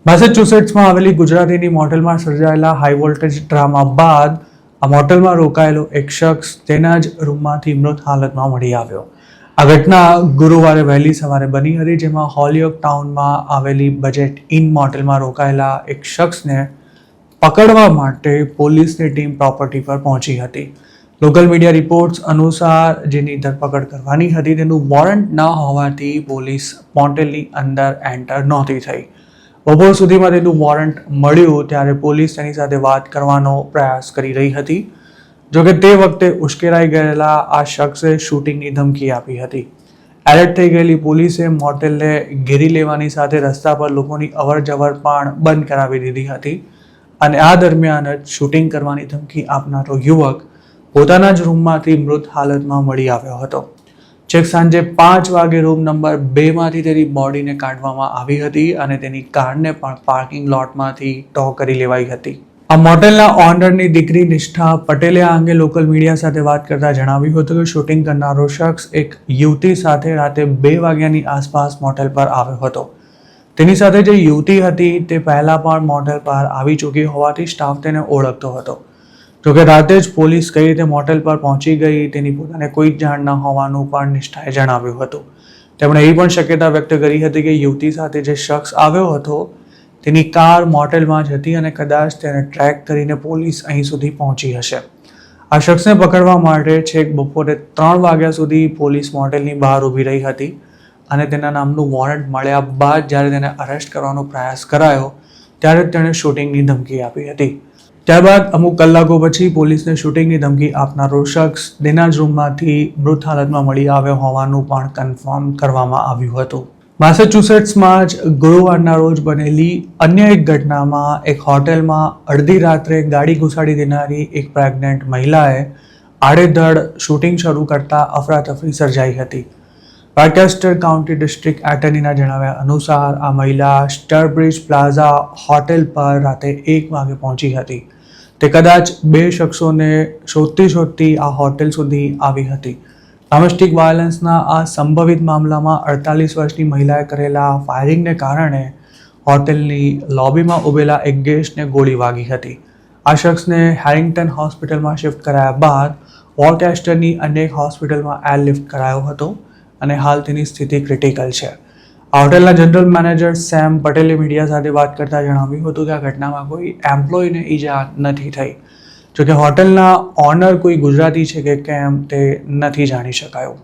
મેસેચ્યુસેટ્સમાં આવેલી ગુજરાતીની મોટેલમાં સર્જાયેલા હાઈ વોલ્ટેજ ડ્રામા બાદ આ મોટેલમાં રોકાયેલો એક શખ્સ તેના જ રૂમમાંથી મૃત હાલતમાં મળી આવ્યો. આ ઘટના ગુરુવારે વહેલી સવારે બની હતી, જેમાં હોલિયોક ટાઉનમાં આવેલી બજેટ ઇન મોટેલમાં રોકાયેલા એક શખ્સને પકડવા માટે પોલીસની ટીમ પ્રોપર્ટી પર પહોંચી હતી. લોકલ મીડિયા રિપોર્ટ્સ અનુસાર જેની ધરપકડ કરવાની હતી તેનું વોરંટ ન હોવાથી પોલીસ મોટેલની અંદર એન્ટર નહોતી થઈ. બપોર સુધીમાં તેનું વોરંટ મળ્યું ત્યારે પોલીસ તેની સાથે વાત કરવાનો પ્રયાસ કરી રહી હતી. જોકે તે વખતે ઉશ્કેરાઈ ગયેલા આ શખ્સે શૂટિંગની ધમકી આપી હતી. એલર્ટ થઈ ગયેલી પોલીસે મોટેલને ઘેરી લેવાની સાથે રસ્તા પર લોકોની અવરજવર પણ બંધ કરાવી દીધી હતી અને આ દરમિયાન જ શૂટિંગ કરવાની ધમકી આપનારો યુવક પોતાના જ રૂમમાંથી મૃત હાલતમાં મળી આવ્યો હતો. છેક સાંજે 5 વાગે રૂમ નંબર 2માંથી તેની બોડીને કાઢવામાં આવી હતી અને તેની કારને પણ પાર્કિંગ લોટમાંથી ટો કરી લેવાઈ હતી. આ મોટેલના ઓનરની દીકરી નિષ્ઠા પટેલે આ અંગે લોકલ મીડિયા સાથે વાત કરતા જણાવ્યું હતું કે શૂટિંગ કરનારો શખ્સ એક યુવતી સાથે રાતે 2 વાગ્યાની આસપાસ મોટેલ પર આવ્યો હતો. તેની સાથે જે યુવતી હતી તે પહેલા પણ મોટેલ પર આવી ચૂકી હોવાથી સ્ટાફ તેને ઓળખતો હતો. જોકે રાતે જ પોલીસ કઈ રીતે મોટેલ પર પહોંચી ગઈ તેની પોતાને કોઈ જ જાણ ન હોવાનું પણ નિષ્ઠાએ જણાવ્યું હતું. તેમણે એ પણ શક્યતા વ્યક્ત કરી હતી કે યુવતી સાથે જે શખ્સ આવ્યો હતો તેની કાર મોટેલમાં જ હતી અને કદાચ તેને ટ્રેક કરીને પોલીસ અહીં સુધી પહોંચી હશે. આ શખ્સને પકડવા માટે છેક બપોરે 3 વાગ્યા સુધી પોલીસ મોટેલની બહાર ઊભી રહી હતી અને તેના નામનું વોરંટ મળ્યા બાદ જ્યારે તેને અરેસ્ટ કરવાનો પ્રયાસ કરાયો ત્યારે તેણે શૂટિંગની ધમકી આપી હતી. ત્યારબાદ અમુક કલાકો પછી પોલીસને શૂટિંગની ધમકી આપનારો શખ્સ તેના જ રૂમમાંથી મૃત હાલતમાં મળી આવ્યો હોવાનું પણ કન્ફર્મ કરવામાં આવ્યું હતું. મેસેચ્યુસેટ્સમાં જ ગુરુવારના રોજ બનેલી અન્ય એક ઘટનામાં એક હોટેલમાં અડધી રાત્રે ગાડી ઘુસાડી દેનારી એક પ્રેગ્નન્ટ મહિલાએ આડેધડ શૂટિંગ શરૂ કરતા અફરાતફરી સર્જાઈ હતી. વાઇકેસ્ટર કાઉન્ટી ડિસ્ટ્રિક્ટ એટર્નીના જણાવ્યા અનુસાર આ મહિલા સ્ટરબ્રિજ પ્લાઝા હોટેલ પર રાતે 1 વાગે પહોંચી હતી. તે કદાચ 2 શખ્સોને શોધતી આ હોટેલ સુધી આવી હતી. ડોમેસ્ટિક વાયોલન્સના આ સંભવિત મામલામાં 48 વર્ષની મહિલાએ કરેલા ફાયરિંગને કારણે હોટેલની લોબીમાં ઉભેલા એક ગેસ્ટને ગોળી વાગી હતી. આ શખ્સને હેરિંગ્ટન હોસ્પિટલમાં શિફ્ટ કરાયા બાદ વોર્કેસ્ટરની અન્ય એક હોસ્પિટલમાં એરલિફ્ટ કરાયો હતો અને હાલ તેની સ્થિતિ ક્રિટિકલ છે. આ હોટેલના જનરલ મેનેજર સેમ પટેલે મીડિયા સાથે વાત કરતા જણાવ્યું હતું કે આ ઘટનામાં કોઈ એમ્પ્લોયને ઈજા નથી થઈ. જોકે હોટેલના ઓનર કોઈ ગુજરાતી છે કે કેમ તે નથી જાણી શકાયું.